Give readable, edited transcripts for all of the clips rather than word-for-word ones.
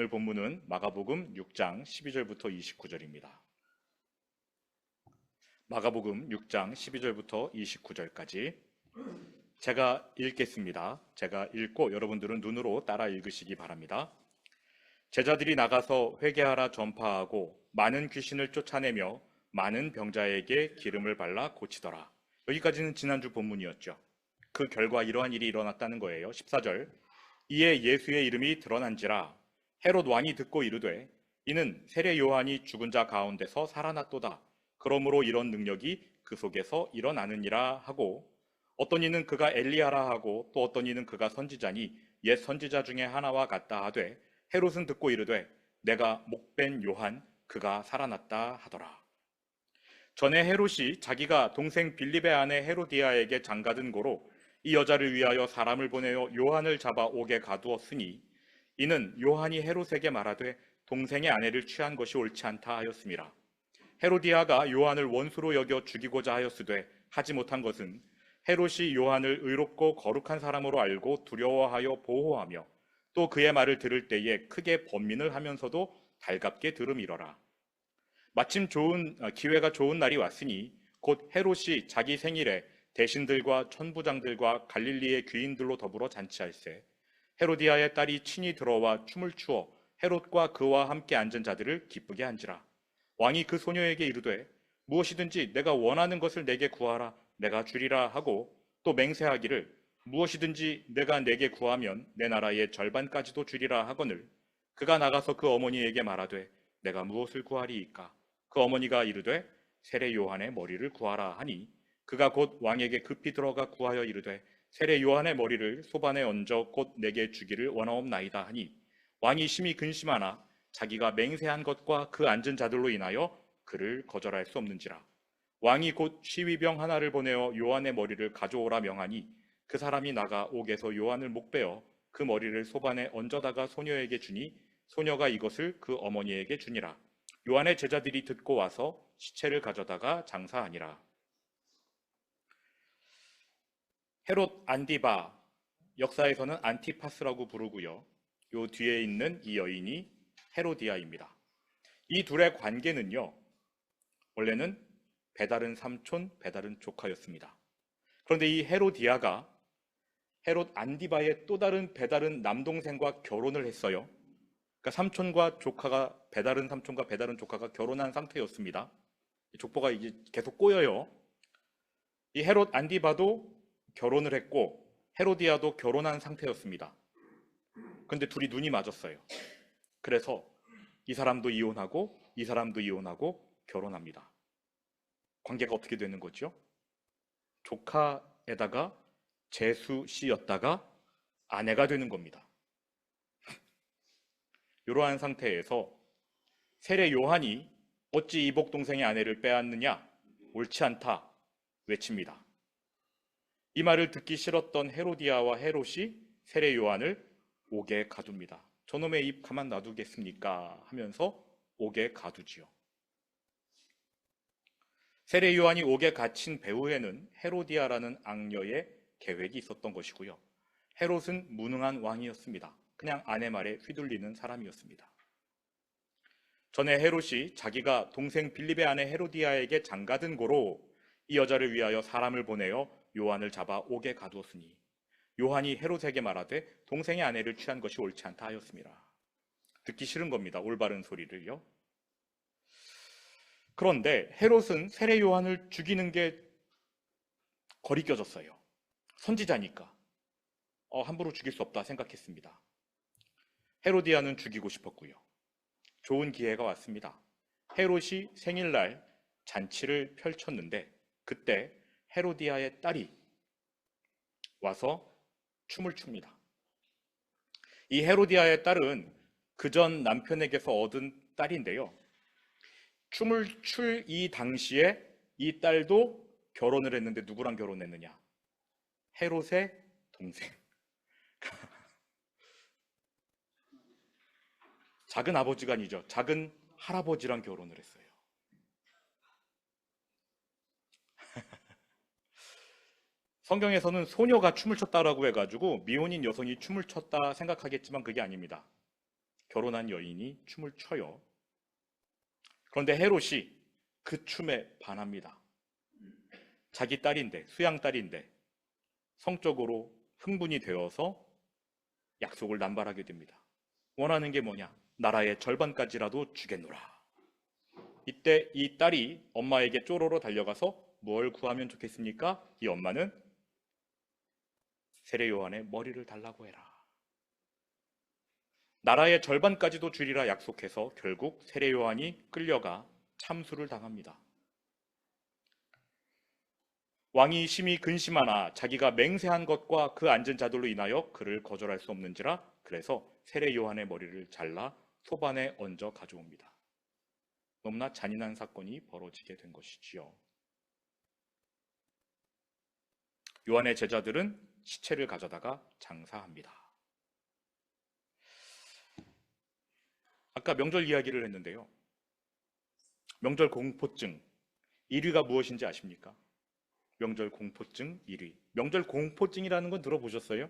오늘 본문은 마가복음 6장 12절부터 29절입니다. 마가복음 6장 12절부터 29절까지 제가 읽겠습니다. 제가 읽고 여러분들은 눈으로 따라 읽으시기 바랍니다. 제자들이 나가서 회개하라 전파하고 많은 귀신을 쫓아내며 많은 병자에게 기름을 발라 고치더라. 여기까지는 지난주 본문이었죠. 그 결과 이러한 일이 일어났다는 거예요. 14절 이에 예수의 이름이 드러난지라 헤롯 왕이 듣고 이르되 이는 세례 요한이 죽은 자 가운데서 살아났도다. 그러므로 이런 능력이 그 속에서 일어나느니라 하고 어떤 이는 그가 엘리야라 하고 또 어떤 이는 그가 선지자니 옛 선지자 중에 하나와 같다 하되 헤롯은 듣고 이르되 내가 목벤 요한 그가 살아났다 하더라. 전에 헤롯이 자기가 동생 빌립의 아내 헤로디아에게 장가든 고로 이 여자를 위하여 사람을 보내어 요한을 잡아 옥에 가두었으니 이는 요한이 헤롯에게 말하되 동생의 아내를 취한 것이 옳지 않다 하였음이라. 헤로디아가 요한을 원수로 여겨 죽이고자 하였으되 하지 못한 것은 헤롯이 요한을 의롭고 거룩한 사람으로 알고 두려워하여 보호하며 또 그의 말을 들을 때에 크게 번민을 하면서도 달갑게 들음이러라. 마침 기회가 좋은 날이 왔으니 곧 헤롯이 자기 생일에 대신들과 천부장들과 갈릴리의 귀인들로 더불어 잔치할세 헤로디아의 딸이 친히 들어와 춤을 추어 헤롯과 그와 함께 앉은 자들을 기쁘게 한지라. 왕이 그 소녀에게 이르되 무엇이든지 내가 원하는 것을 내게 구하라 내가 주리라 하고 또 맹세하기를 무엇이든지 내가 내게 구하면 내 나라의 절반까지도 주리라 하거늘 그가 나가서 그 어머니에게 말하되 내가 무엇을 구하리이까. 그 어머니가 이르되 세례 요한의 머리를 구하라 하니 그가 곧 왕에게 급히 들어가 구하여 이르되 세례 요한의 머리를 소반에 얹어 곧 내게 주기를 원하옵나이다 하니 왕이 심히 근심하나 자기가 맹세한 것과 그 앉은 자들로 인하여 그를 거절할 수 없는지라. 왕이 곧 시위병 하나를 보내어 요한의 머리를 가져오라 명하니 그 사람이 나가 옥에서 요한을 목베어 그 머리를 소반에 얹어다가 소녀에게 주니 소녀가 이것을 그 어머니에게 주니라. 요한의 제자들이 듣고 와서 시체를 가져다가 장사하니라. 헤롯 안디바, 역사에서는 안티파스라고 부르고요. 요 뒤에 있는 이 여인이 헤로디아입니다. 이 둘의 관계는요, 원래는 배다른 삼촌, 배다른 조카였습니다. 그런데 이 헤로디아가 헤롯 안디바의 또 다른 배다른 남동생과 결혼을 했어요. 그러니까 삼촌과 조카가 배다른 삼촌과 배다른 조카가 결혼한 상태였습니다. 족보가 이제 계속 꼬여요. 이 헤롯 안디바도 결혼을 했고 헤로디아도 결혼한 상태였습니다. 근데 둘이 눈이 맞았어요. 그래서 이 사람도 이혼하고 이 사람도 이혼하고 결혼합니다. 관계가 어떻게 되는 거죠? 조카에다가 재수 씨였다가 아내가 되는 겁니다. 이러한 상태에서 세례 요한이 어찌 이복 동생의 아내를 빼앗느냐? 옳지 않다 외칩니다. 이 말을 듣기 싫었던 헤로디아와 헤롯이 세례 요한을 옥에 가둡니다. 저놈의 입 가만 놔두겠습니까? 하면서 옥에 가두지요. 세례 요한이 옥에 갇힌 배후에는 헤로디아라는 악녀의 계획이 있었던 것이고요. 헤롯은 무능한 왕이었습니다. 그냥 아내 말에 휘둘리는 사람이었습니다. 전에 헤롯이 자기가 동생 빌립의 아내 헤로디아에게 장가든 고로 이 여자를 위하여 사람을 보내어 요한을 잡아 옥에 가두었으니 요한이 헤롯에게 말하되 동생의 아내를 취한 것이 옳지 않다 하였습니다. 듣기 싫은 겁니다. 올바른 소리를요. 그런데 헤롯은 세례 요한을 죽이는 게 거리껴졌어요. 선지자니까 함부로 죽일 수 없다 생각했습니다. 헤로디아는 죽이고 싶었고요. 좋은 기회가 왔습니다. 헤롯이 생일날 잔치를 펼쳤는데 그때 헤로디아의 딸이 와서 춤을 춥니다. 이 헤로디아의 딸은 그전 남편에게서 얻은 딸인데요. 춤을 출 이 당시에 이 딸도 결혼을 했는데 누구랑 결혼했느냐? 헤롯의 동생. 작은 아버지가 아니죠. 작은 할아버지랑 결혼을 했어요. 성경에서는 소녀가 춤을 췄다라고 해가지고 미혼인 여성이 춤을 췄다 생각하겠지만 그게 아닙니다. 결혼한 여인이 춤을 춰요. 그런데 헤롯이 그 춤에 반합니다. 자기 딸인데, 수양 딸인데 성적으로 흥분이 되어서 약속을 남발하게 됩니다. 원하는 게 뭐냐? 나라의 절반까지라도 주겠노라. 이때 이 딸이 엄마에게 쪼로로 달려가서 뭘 구하면 좋겠습니까? 이 엄마는 세례 요한의 머리를 달라고 해라. 나라의 절반까지도 주리라 약속해서 결국 세례 요한이 끌려가 참수를 당합니다. 왕이 심히 근심하나 자기가 맹세한 것과 그 앉은 자들로 인하여 그를 거절할 수 없는지라 그래서 세례 요한의 머리를 잘라 소반에 얹어 가져옵니다. 너무나 잔인한 사건이 벌어지게 된 것이지요. 요한의 제자들은 시체를 가져다가 장사합니다. 아까 명절 이야기를 했는데요. 명절 공포증 1위가 무엇인지 아십니까? 명절 공포증 1위. 명절 공포증이라는 건 들어보셨어요?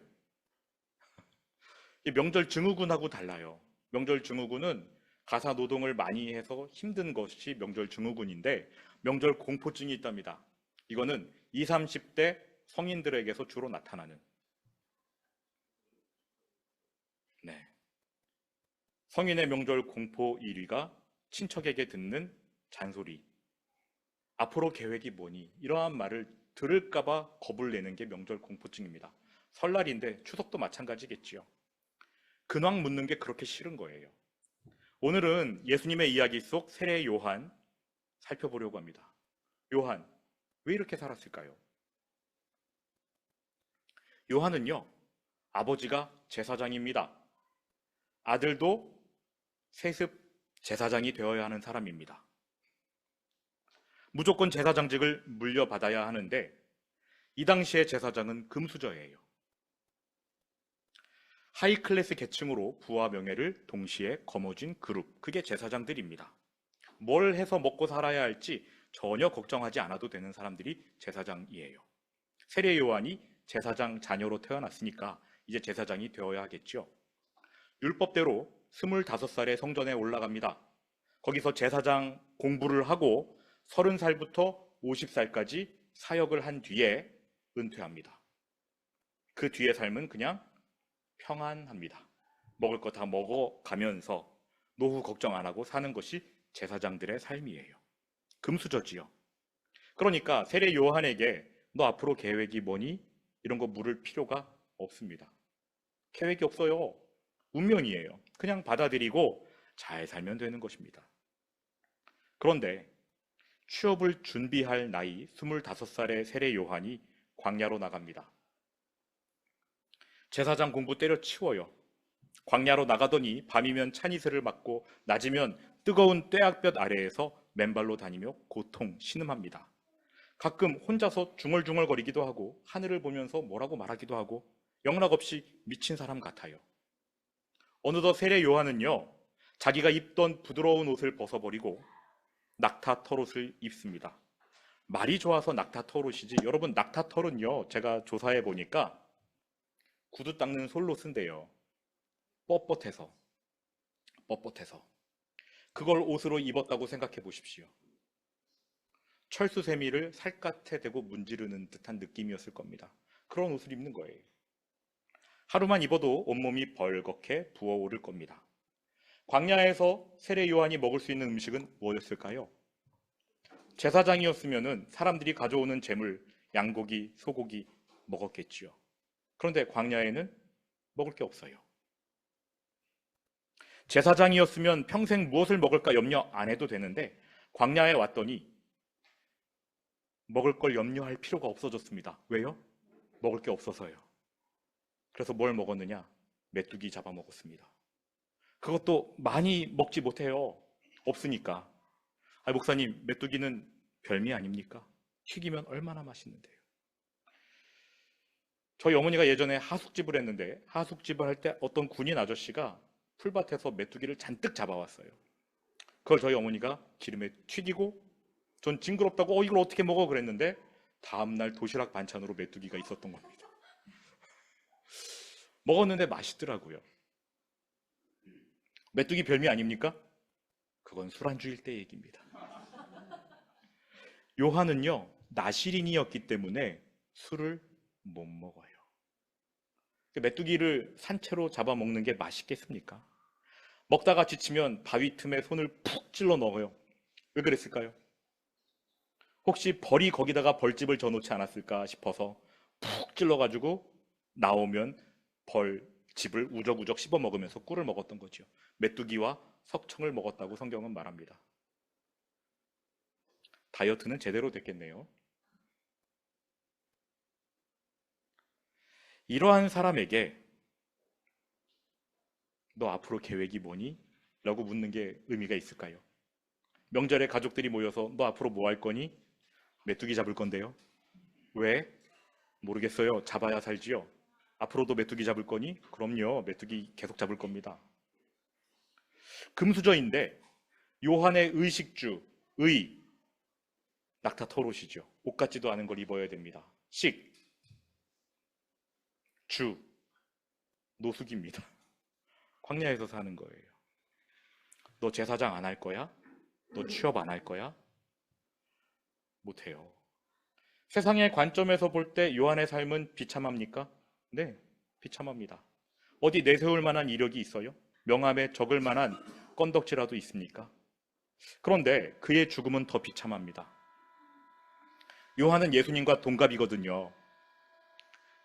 이 명절 증후군하고 달라요. 명절 증후군은 가사 노동을 많이 해서 힘든 것이 명절 증후군인데 명절 공포증이 있답니다. 이거는 20, 30대 성인들에게서 주로 나타나는. 네. 성인의 명절 공포 1위가 친척에게 듣는 잔소리. 앞으로 계획이 뭐니? 이러한 말을 들을까봐 겁을 내는 게 명절 공포증입니다. 설날인데 추석도 마찬가지겠지요. 근황 묻는 게 그렇게 싫은 거예요. 오늘은 예수님의 이야기 속 세례 요한 살펴보려고 합니다. 요한, 왜 이렇게 살았을까요? 요한은요, 아버지가 제사장입니다. 아들도 세습 제사장이 되어야 하는 사람입니다. 무조건 제사장직을 물려받아야 하는데 이 당시의 제사장은 금수저예요. 하이클래스 계층으로 부와 명예를 동시에 거머쥔 그룹, 그게 제사장들입니다. 뭘 해서 먹고 살아야 할지 전혀 걱정하지 않아도 되는 사람들이 제사장이에요. 세례 요한이 제사장 자녀로 태어났으니까 이제 제사장이 되어야 하겠죠. 율법대로 25살에 성전에 올라갑니다. 거기서 제사장 공부를 하고 30살부터 50살까지 사역을 한 뒤에 은퇴합니다. 그 뒤의 삶은 그냥 평안합니다. 먹을 거 다 먹어가면서 노후 걱정 안 하고 사는 것이 제사장들의 삶이에요. 금수저지요. 그러니까 세례 요한에게 너 앞으로 계획이 뭐니? 이런 거 물을 필요가 없습니다. 계획이 없어요. 운명이에요. 그냥 받아들이고 잘 살면 되는 것입니다. 그런데 취업을 준비할 나이 25살의 세례 요한이 광야로 나갑니다. 제사장 공부 때려치워요. 광야로 나가더니 밤이면 찬이슬을 맞고 낮이면 뜨거운 뙤약볕 아래에서 맨발로 다니며 고통, 신음합니다. 가끔 혼자서 중얼중얼거리기도 하고 하늘을 보면서 뭐라고 말하기도 하고 영락없이 미친 사람 같아요. 어느덧 세례 요한은요, 자기가 입던 부드러운 옷을 벗어버리고 낙타 털옷을 입습니다. 말이 좋아서 낙타 털옷이지, 여러분 낙타 털은요, 제가 조사해 보니까 구두 닦는 솔로 쓴대요. 뻣뻣해서. 그걸 옷으로 입었다고 생각해 보십시오. 철수세미를 살갗에 대고 문지르는 듯한 느낌이었을 겁니다. 그런 옷을 입는 거예요. 하루만 입어도 온몸이 벌겋게 부어오를 겁니다. 광야에서 세례 요한이 먹을 수 있는 음식은 뭐였을까요? 제사장이었으면 사람들이 가져오는 재물, 양고기, 소고기 먹었겠지요. 그런데 광야에는 먹을 게 없어요. 제사장이었으면 평생 무엇을 먹을까 염려 안 해도 되는데 광야에 왔더니 먹을 걸 염려할 필요가 없어졌습니다. 왜요? 먹을 게 없어서요. 그래서 뭘 먹었느냐? 메뚜기 잡아먹었습니다. 그것도 많이 먹지 못해요. 없으니까. 목사님, 메뚜기는 별미 아닙니까? 튀기면 얼마나 맛있는데요. 저희 어머니가 예전에 하숙집을 했는데 하숙집을 할 때 어떤 군인 아저씨가 풀밭에서 메뚜기를 잔뜩 잡아왔어요. 그걸 저희 어머니가 기름에 튀기고 전 징그럽다고 이걸 어떻게 먹어 그랬는데 다음날 도시락 반찬으로 메뚜기가 있었던 겁니다. 먹었는데 맛있더라고요. 메뚜기 별미 아닙니까? 그건 술안주일 때 얘기입니다. 요한은요, 나시린이었기 때문에 술을 못 먹어요. 메뚜기를 산채로 잡아먹는 게 맛있겠습니까? 먹다가 지치면 바위 틈에 손을 푹 찔러 넣어요. 왜 그랬을까요? 혹시 벌이 거기다가 벌집을 져놓지 않았을까 싶어서 푹 찔러가지고 나오면 벌집을 우적우적 씹어 먹으면서 꿀을 먹었던 거죠. 메뚜기와 석청을 먹었다고 성경은 말합니다. 다이어트는 제대로 됐겠네요. 이러한 사람에게 너 앞으로 계획이 뭐니? 라고 묻는 게 의미가 있을까요? 명절에 가족들이 모여서 너 앞으로 뭐 할 거니? 메뚜기 잡을 건데요. 왜? 모르겠어요. 잡아야 살지요. 앞으로도 메뚜기 잡을 거니? 그럼요. 메뚜기 계속 잡을 겁니다. 금수저인데 요한의 의식주, 의, 낙타 토롯이죠. 옷 같지도 않은 걸 입어야 됩니다. 식, 주, 노숙입니다. 광야에서 사는 거예요. 너 제사장 안 할 거야? 너 취업 안 할 거야? 못해요. 세상의 관점에서 볼 때 요한의 삶은 비참합니까? 네, 비참합니다. 어디 내세울 만한 이력이 있어요? 명함에 적을 만한 건덕지라도 있습니까? 그런데 그의 죽음은 더 비참합니다. 요한은 예수님과 동갑이거든요.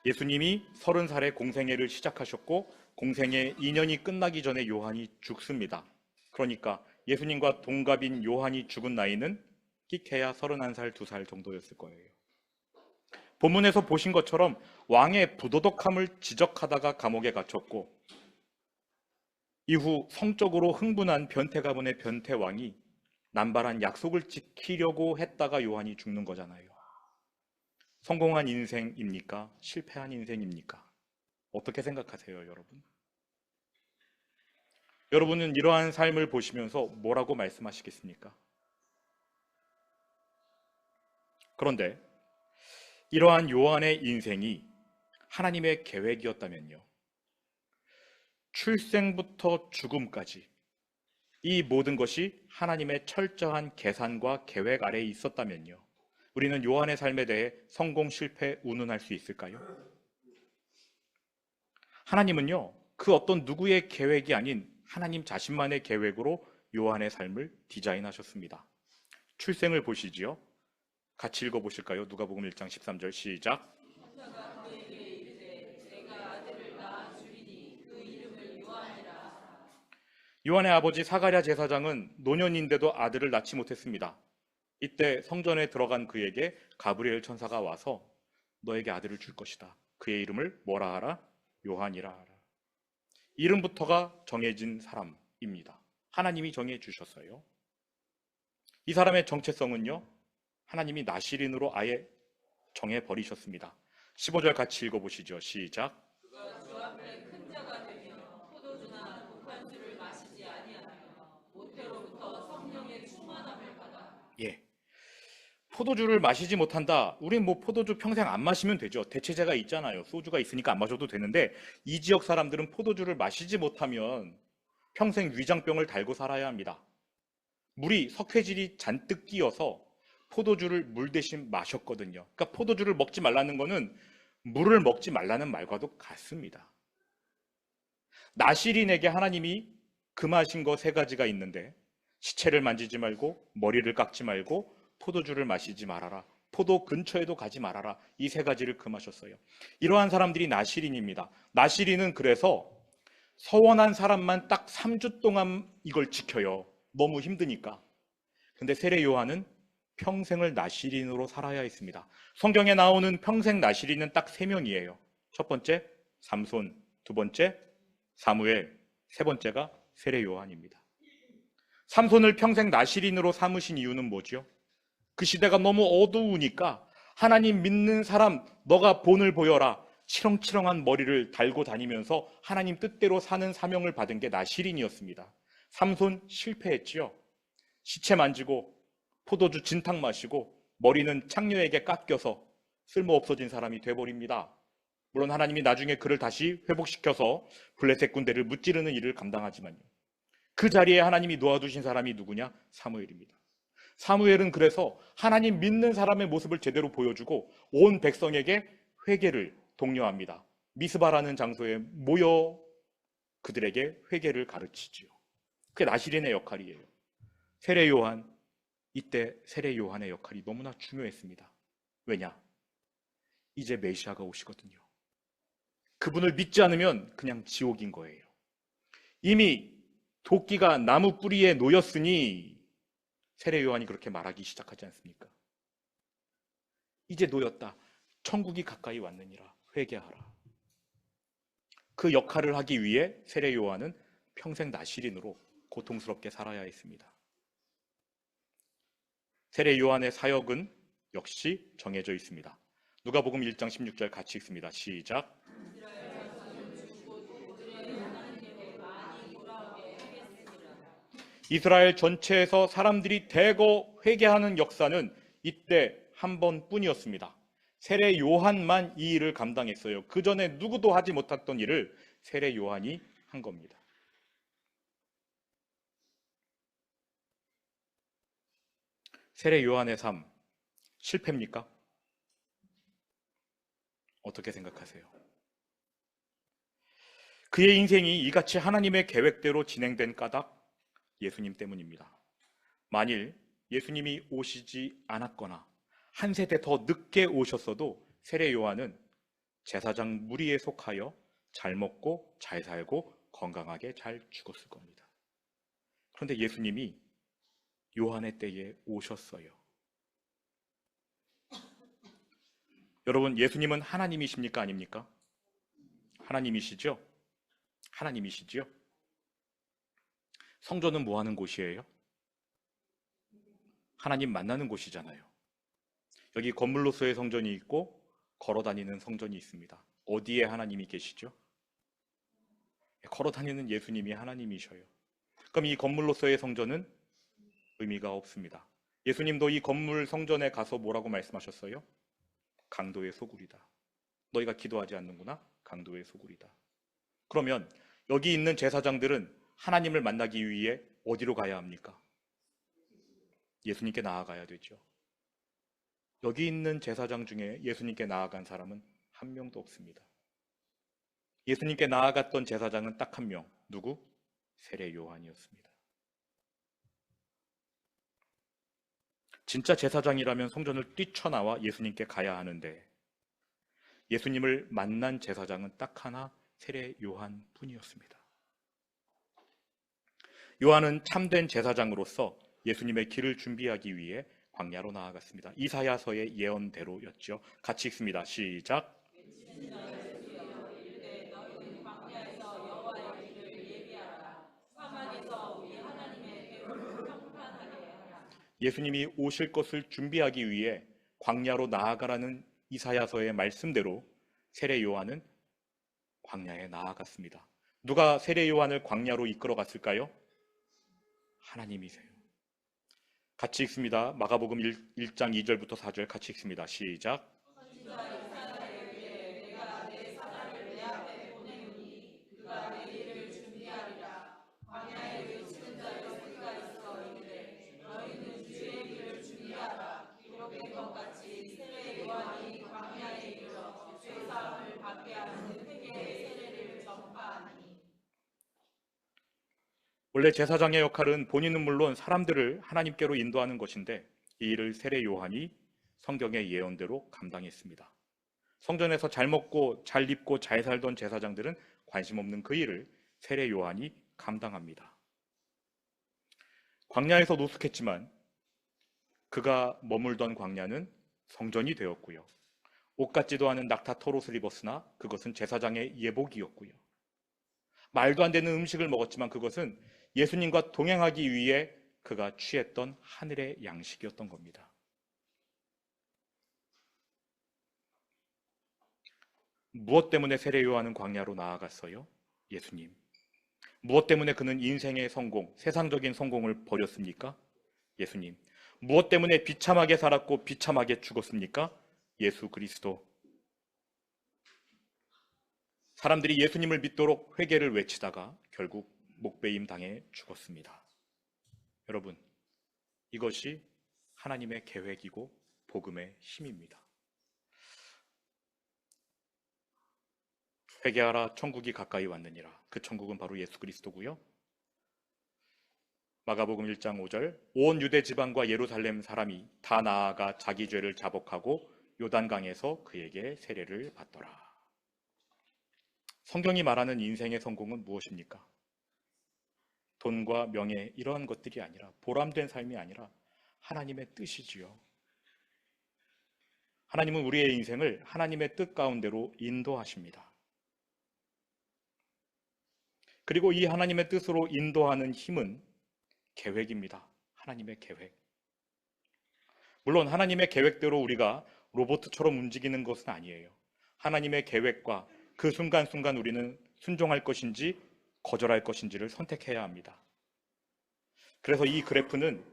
예수님이 30살에 공생애를 시작하셨고 공생애 2년이 끝나기 전에 요한이 죽습니다. 그러니까 예수님과 동갑인 요한이 죽은 나이는 끼케야 31살, 2살 정도였을 거예요. 본문에서 보신 것처럼 왕의 부도덕함을 지적하다가 감옥에 갇혔고 이후 성적으로 흥분한 변태 가문의 변태 왕이 남발한 약속을 지키려고 했다가 요한이 죽는 거잖아요. 성공한 인생입니까? 실패한 인생입니까? 어떻게 생각하세요, 여러분? 여러분은 이러한 삶을 보시면서 뭐라고 말씀하시겠습니까? 그런데 이러한 요한의 인생이 하나님의 계획이었다면요. 출생부터 죽음까지 이 모든 것이 하나님의 철저한 계산과 계획 아래에 있었다면요. 우리는 요한의 삶에 대해 성공, 실패, 운운할 수 있을까요? 하나님은요, 그 어떤 누구의 계획이 아닌 하나님 자신만의 계획으로 요한의 삶을 디자인하셨습니다. 출생을 보시지요. 같이 읽어보실까요? 누가복음 1장 13절 시작. 요한의 아버지 사가랴 제사장은 노년인데도 아들을 낳지 못했습니다. 이때 성전에 들어간 그에게 가브리엘 천사가 와서 너에게 아들을 줄 것이다. 그의 이름을 뭐라 하라? 요한이라 하라. 이름부터가 정해진 사람입니다. 하나님이 정해 주셨어요. 이 사람의 정체성은요, 하나님이 나시린으로 아예 정해 버리셨습니다. 15절 같이 읽어보시죠. 시작. 그가 주 앞에 큰 자가 되며 포도주나 독한 술을 마시지 아니하며 모태로부터 성령의 충만함을 받아. 예. 포도주를 마시지 못한다. 우린 뭐 포도주 평생 안 마시면 되죠. 대체제가 있잖아요. 소주가 있으니까 안 마셔도 되는데 이 지역 사람들은 포도주를 마시지 못하면 평생 위장병을 달고 살아야 합니다. 물이 석회질이 잔뜩 끼어서 포도주를 물 대신 마셨거든요. 그러니까 포도주를 먹지 말라는 거는 물을 먹지 말라는 말과도 같습니다. 나시린에게 하나님이 금하신 거 3가지가 있는데 시체를 만지지 말고 머리를 깎지 말고 포도주를 마시지 말아라. 포도 근처에도 가지 말아라. 이 3가지를 금하셨어요. 이러한 사람들이 나시린입니다. 나시린은 그래서 서원한 사람만 딱 3주 동안 이걸 지켜요. 너무 힘드니까. 근데 세례 요한은 평생을 나시린으로 살아야 했습니다. 성경에 나오는 평생 나시린은 딱 3명이에요. 첫 번째 삼손, 두 번째 사무엘, 세 번째가 세례 요한입니다. 삼손을 평생 나시린으로 삼으신 이유는 뭐죠? 그 시대가 너무 어두우니까 하나님 믿는 사람 너가 본을 보여라. 치렁치렁한 머리를 달고 다니면서 하나님 뜻대로 사는 사명을 받은 게 나시린이었습니다. 삼손 실패했지요. 시체 만지고 포도주 진탕 마시고 머리는 창녀에게 깎여서 쓸모없어진 사람이 돼버립니다. 물론 하나님이 나중에 그를 다시 회복시켜서 블레셋 군대를 무찌르는 일을 감당하지만요. 그 자리에 하나님이 놓아두신 사람이 누구냐? 사무엘입니다. 사무엘은 그래서 하나님 믿는 사람의 모습을 제대로 보여주고 온 백성에게 회개를 독려합니다. 미스바라는 장소에 모여 그들에게 회개를 가르치지요. 그게 나시린의 역할이에요. 세례 요한, 이때 세례 요한의 역할이 너무나 중요했습니다. 왜냐? 이제 메시아가 오시거든요. 그분을 믿지 않으면 그냥 지옥인 거예요. 이미 도끼가 나무 뿌리에 놓였으니 세례 요한이 그렇게 말하기 시작하지 않습니까? 이제 놓였다. 천국이 가까이 왔느니라. 회개하라. 그 역할을 하기 위해 세례 요한은 평생 나시린으로 고통스럽게 살아야 했습니다. 세례 요한의 사역은 역시 정해져 있습니다. 누가복음 1장 16절 같이 읽습니다. 시작. 이스라엘 전체에서 사람들이 대거 회개하는 역사는 이때 한 번뿐이었습니다. 세례 요한만 이 일을 감당했어요. 그 전에 누구도 하지 못했던 일을 세례 요한이 한 겁니다. 세례 요한의 삶 실패입니까? 어떻게 생각하세요? 그의 인생이 이같이 하나님의 계획대로 진행된 까닭 예수님 때문입니다. 만일 예수님이 오시지 않았거나 한 세대 더 늦게 오셨어도 세례 요한은 제사장 무리에 속하여 잘 먹고 잘 살고 건강하게 잘 죽었을 겁니다. 그런데 예수님이 요한의 때에 오셨어요. 여러분, 예수님은 하나님이십니까? 아닙니까? 하나님이시죠? 하나님이시죠? 성전은 뭐 하는 곳이에요? 하나님 만나는 곳이잖아요. 여기 건물로서의 성전이 있고 걸어 다니는 성전이 있습니다. 어디에 하나님이 계시죠? 걸어 다니는 예수님이 하나님이셔요. 그럼 이 건물로서의 성전은 의미가 없습니다. 예수님도 이 건물 성전에 가서 뭐라고 말씀하셨어요? 강도의 소굴이다. 너희가 기도하지 않는구나? 강도의 소굴이다. 그러면 여기 있는 제사장들은 하나님을 만나기 위해 어디로 가야 합니까? 예수님께 나아가야 되죠. 여기 있는 제사장 중에 예수님께 나아간 사람은 한 명도 없습니다. 예수님께 나아갔던 제사장은 딱 한 명. 누구? 세례 요한이었습니다. 진짜 제사장이라면 성전을 뛰쳐나와 예수님께 가야 하는데 예수님을 만난 제사장은 딱 하나, 세례 요한뿐이었습니다. 요한은 참된 제사장으로서 예수님의 길을 준비하기 위해 광야로 나아갔습니다. 이사야서의 예언대로였죠. 같이 읽습니다. 시작. 예수님이 오실 것을 준비하기 위해 광야로 나아가라는 이사야서의 말씀대로 세례 요한은 광야에 나아갔습니다. 누가 세례 요한을 광야로 이끌어 갔을까요? 하나님이세요. 같이 읽습니다. 마가복음 1장 2절부터 4절 같이 읽습니다. 시작. 원래 제사장의 역할은 본인은 물론 사람들을 하나님께로 인도하는 것인데 이 일을 세례 요한이 성경의 예언대로 감당했습니다. 성전에서 잘 먹고 잘 입고 잘 살던 제사장들은 관심 없는 그 일을 세례 요한이 감당합니다. 광야에서 노숙했지만 그가 머물던 광야는 성전이 되었고요. 옷 같지도 않은 낙타 털옷을 입었으나 그것은 제사장의 예복이었고요. 말도 안 되는 음식을 먹었지만 그것은 예수님과 동행하기 위해 그가 취했던 하늘의 양식이었던 겁니다. 무엇 때문에 세례 요한은 광야로 나아갔어요? 예수님. 무엇 때문에 그는 인생의 성공, 세상적인 성공을 버렸습니까? 예수님. 무엇 때문에 비참하게 살았고 비참하게 죽었습니까? 예수 그리스도. 사람들이 예수님을 믿도록 회개를 외치다가 결국 목베임 당해 죽었습니다. 여러분, 이것이 하나님의 계획이고 복음의 힘입니다. 회개하라, 천국이 가까이 왔느니라. 그 천국은 바로 예수 그리스도고요. 마가복음 1장 5절, 온 유대 지방과 예루살렘 사람이 다 나아가 자기 죄를 자복하고 요단강에서 그에게 세례를 받더라. 성경이 말하는 인생의 성공은 무엇입니까? 돈과 명예 이러한 것들이 아니라, 보람된 삶이 아니라 하나님의 뜻이지요. 하나님은 우리의 인생을 하나님의 뜻 가운데로 인도하십니다. 그리고 이 하나님의 뜻으로 인도하는 힘은 계획입니다. 하나님의 계획. 물론 하나님의 계획대로 우리가 로봇처럼 움직이는 것은 아니에요. 하나님의 계획과 그 순간순간 우리는 순종할 것인지 거절할 것인지를 선택해야 합니다. 그래서 이 그래프는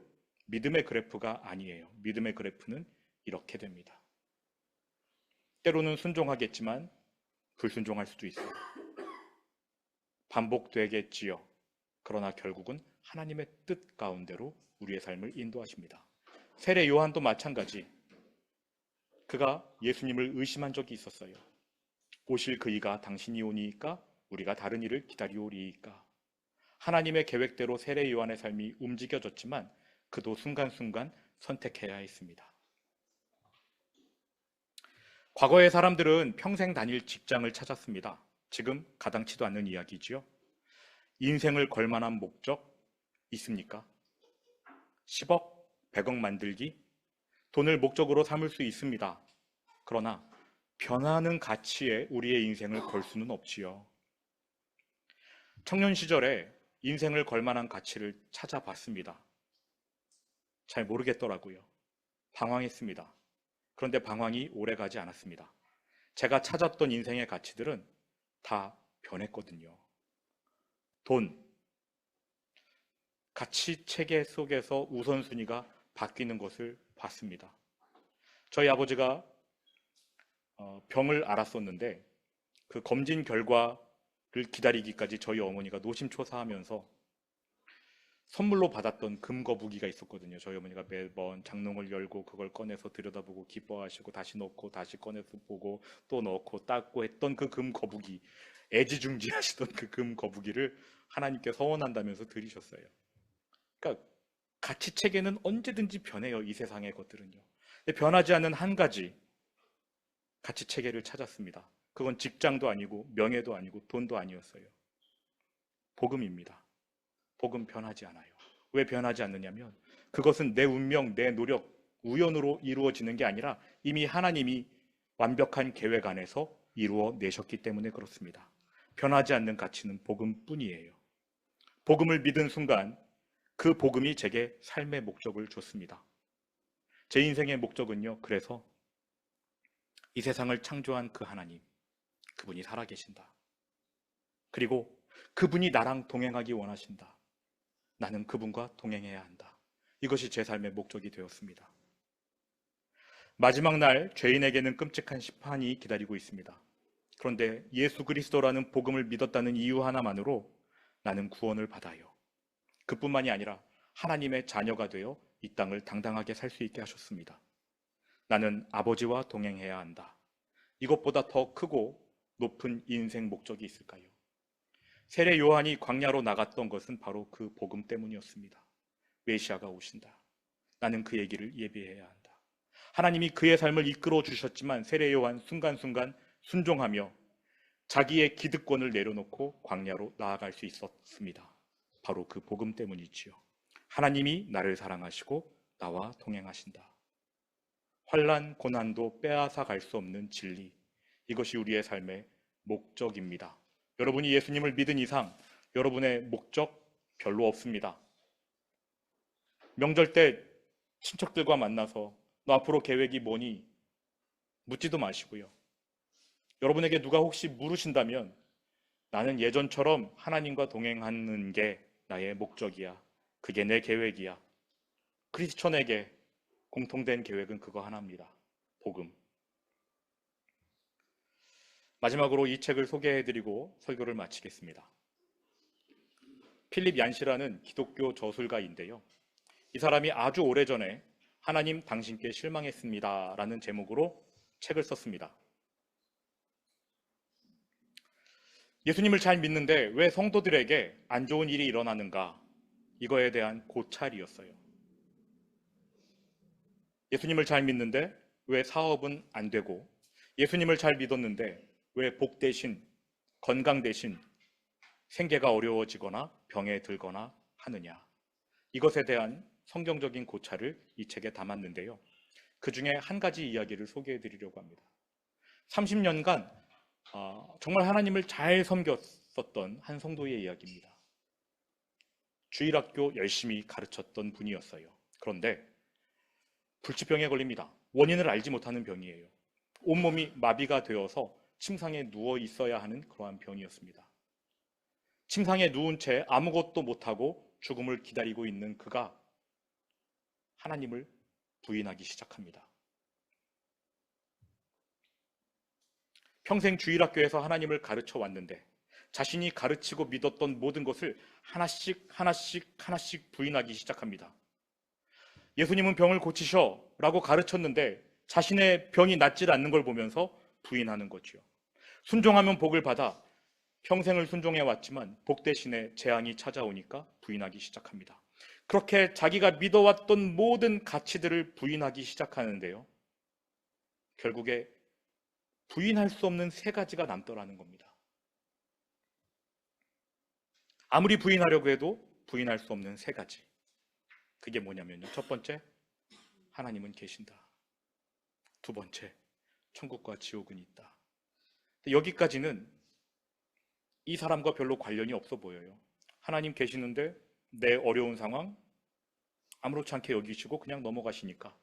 믿음의 그래프가 아니에요. 믿음의 그래프는 이렇게 됩니다. 때로는 순종하겠지만 불순종할 수도 있어요. 반복되겠지요. 그러나 결국은 하나님의 뜻 가운데로 우리의 삶을 인도하십니다. 세례 요한도 마찬가지. 그가 예수님을 의심한 적이 있었어요. 오실 그이가 당신이 오니이까 우리가 다른 일을 기다리오리이까. 하나님의 계획대로 세례 요한의 삶이 움직여졌지만 그도 순간순간 선택해야 했습니다. 과거의 사람들은 평생 다닐 직장을 찾았습니다. 지금 가당치도 않는 이야기지요. 인생을 걸 만한 목적 있습니까? 10억, 100억 만들기? 돈을 목적으로 삼을 수 있습니다. 그러나 변하는 가치에 우리의 인생을 걸 수는 없지요. 청년 시절에 인생을 걸 만한 가치를 찾아봤습니다. 잘 모르겠더라고요. 방황했습니다. 그런데 방황이 오래가지 않았습니다. 제가 찾았던 인생의 가치들은 다 변했거든요. 돈, 가치 체계 속에서 우선순위가 바뀌는 것을 봤습니다. 저희 아버지가 병을 앓았었는데 그 검진 결과를 기다리기까지 저희 어머니가 노심초사하면서 선물로 받았던 금거북이가 있었거든요. 저희 어머니가 매번 장롱을 열고 그걸 꺼내서 들여다보고 기뻐하시고 다시 넣고 다시 꺼내서 보고 또 넣고 닦고 했던 그 금거북이, 애지중지하시던 그 금거북이를 하나님께 서원한다면서 드리셨어요. 그러니까 가치 체계는 언제든지 변해요. 이 세상의 것들은요. 근데 변하지 않는 한 가지 가치 체계를 찾았습니다. 그건 직장도 아니고 명예도 아니고 돈도 아니었어요. 복음입니다. 복음 변하지 않아요. 왜 변하지 않느냐면 그것은 내 운명, 내 노력, 우연으로 이루어지는 게 아니라 이미 하나님이 완벽한 계획 안에서 이루어내셨기 때문에 그렇습니다. 변하지 않는 가치는 복음뿐이에요. 복음을 믿은 순간 그 복음이 제게 삶의 목적을 줬습니다. 제 인생의 목적은요, 그래서 이 세상을 창조한 그 하나님, 그분이 살아계신다. 그리고 그분이 나랑 동행하기 원하신다. 나는 그분과 동행해야 한다. 이것이 제 삶의 목적이 되었습니다. 마지막 날 죄인에게는 끔찍한 심판이 기다리고 있습니다. 그런데 예수 그리스도라는 복음을 믿었다는 이유 하나만으로 나는 구원을 받아요. 그뿐만이 아니라 하나님의 자녀가 되어 이 땅을 당당하게 살 수 있게 하셨습니다. 나는 아버지와 동행해야 한다. 이것보다 더 크고 높은 인생 목적이 있을까요? 세례 요한이 광야로 나갔던 것은 바로 그 복음 때문이었습니다. 메시아가 오신다. 나는 그 얘기를 예비해야 한다. 하나님이 그의 삶을 이끌어 주셨지만 세례 요한 순간순간 순종하며 자기의 기득권을 내려놓고 광야로 나아갈 수 있었습니다. 바로 그 복음 때문이지요. 하나님이 나를 사랑하시고 나와 동행하신다. 환난, 고난도 빼앗아 갈 수 없는 진리. 이것이 우리의 삶의 목적입니다. 여러분이 예수님을 믿은 이상 여러분의 목적 별로 없습니다. 명절 때 친척들과 만나서 너 앞으로 계획이 뭐니? 묻지도 마시고요. 여러분에게 누가 혹시 물으신다면 나는 예전처럼 하나님과 동행하는 게 나의 목적이야. 그게 내 계획이야. 크리스천에게 공통된 계획은 그거 하나입니다. 복음. 마지막으로 이 책을 소개해드리고 설교를 마치겠습니다. 필립 얀시라는 기독교 저술가인데요. 이 사람이 아주 오래전에 하나님 당신께 실망했습니다 라는 제목으로 책을 썼습니다. 예수님을 잘 믿는데 왜 성도들에게 안 좋은 일이 일어나는가? 이거에 대한 고찰이었어요. 예수님을 잘 믿는데 왜 사업은 안 되고, 예수님을 잘 믿었는데 왜 복 대신, 건강 대신 생계가 어려워지거나 병에 들거나 하느냐? 이것에 대한 성경적인 고찰을 이 책에 담았는데요. 그 중에 한 가지 이야기를 소개해 드리려고 합니다. 30년간 정말 하나님을 잘 섬겼었던 한 성도의 이야기입니다. 주일학교 열심히 가르쳤던 분이었어요. 그런데 불치병에 걸립니다. 원인을 알지 못하는 병이에요. 온몸이 마비가 되어서 침상에 누워 있어야 하는 그러한 병이었습니다. 침상에 누운 채 아무것도 못하고 죽음을 기다리고 있는 그가 하나님을 부인하기 시작합니다. 평생 주일학교에서 하나님을 가르쳐 왔는데 자신이 가르치고 믿었던 모든 것을 하나씩 부인하기 시작합니다. 예수님은 병을 고치셔 라고 가르쳤는데 자신의 병이 낫질 않는 걸 보면서 부인하는 거죠. 순종하면 복을 받아 평생을 순종해 왔지만 복 대신에 재앙이 찾아오니까 부인하기 시작합니다. 그렇게 자기가 믿어왔던 모든 가치들을 부인하기 시작하는데요. 결국에 부인할 수 없는 세 가지가 남더라는 겁니다. 아무리 부인하려고 해도 부인할 수 없는 세 가지. 그게 뭐냐면요. 첫 번째, 하나님은 계신다. 두 번째, 천국과 지옥은 있다. 여기까지는 이 사람과 별로 관련이 없어 보여요. 하나님 계시는데 내 어려운 상황 아무렇지 않게 여기시고 그냥 넘어가시니까.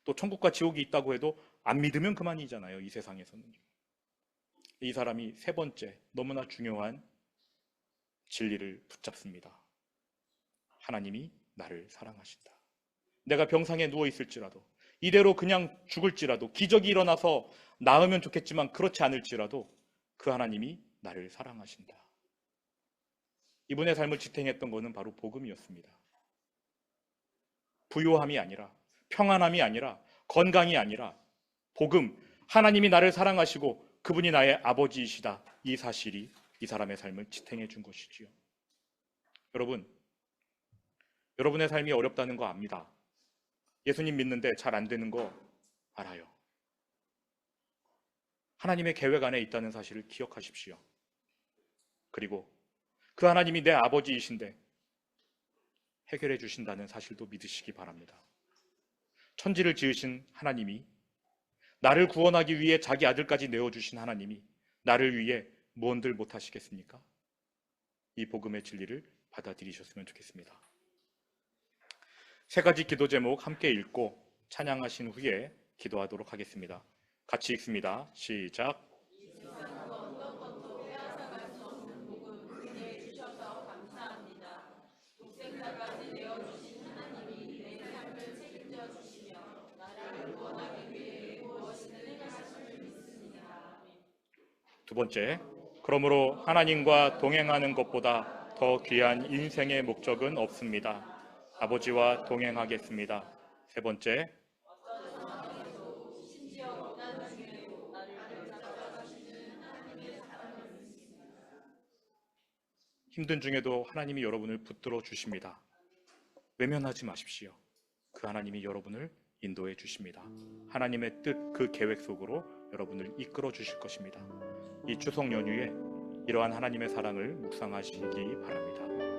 또 천국과 지옥이 있다고 해도 안 믿으면 그만이잖아요. 이 세상에서는. 이 사람이 세 번째 너무나 중요한 진리를 붙잡습니다. 하나님이 나를 사랑하신다. 내가 병상에 누워 있을지라도, 이대로 그냥 죽을지라도, 기적이 일어나서 나으면 좋겠지만 그렇지 않을지라도 그 하나님이 나를 사랑하신다. 이분의 삶을 지탱했던 것은 바로 복음이었습니다. 부요함이 아니라, 평안함이 아니라, 건강이 아니라 복음, 하나님이 나를 사랑하시고 그분이 나의 아버지이시다. 이 사실이 이 사람의 삶을 지탱해 준 것이지요. 여러분, 여러분의 삶이 어렵다는 거 압니다. 예수님 믿는데 잘 안 되는 거 알아요. 하나님의 계획 안에 있다는 사실을 기억하십시오. 그리고 그 하나님이 내 아버지이신데 해결해 주신다는 사실도 믿으시기 바랍니다. 천지를 지으신 하나님이, 나를 구원하기 위해 자기 아들까지 내어주신 하나님이 나를 위해 무언들 못하시겠습니까? 이 복음의 진리를 받아들이셨으면 좋겠습니다. 세 가지 기도 제목 함께 읽고 찬양하신 후에 기도하도록 하겠습니다. 같이 읽습니다. 시작. 두 번째, 그러므로 하나님과 동행하는 것보다 더 귀한 인생의 목적은 없습니다. 아버지와 동행하겠습니다. 세 번째, 힘든 중에도 하나님이 여러분을 붙들어 주십니다. 외면하지 마십시오. 그 하나님이 여러분을 인도해 주십니다. 하나님의 뜻, 그 계획 속으로 여러분을 이끌어 주실 것입니다. 이 추석 연휴에 이러한 하나님의 사랑을 묵상하시기 바랍니다.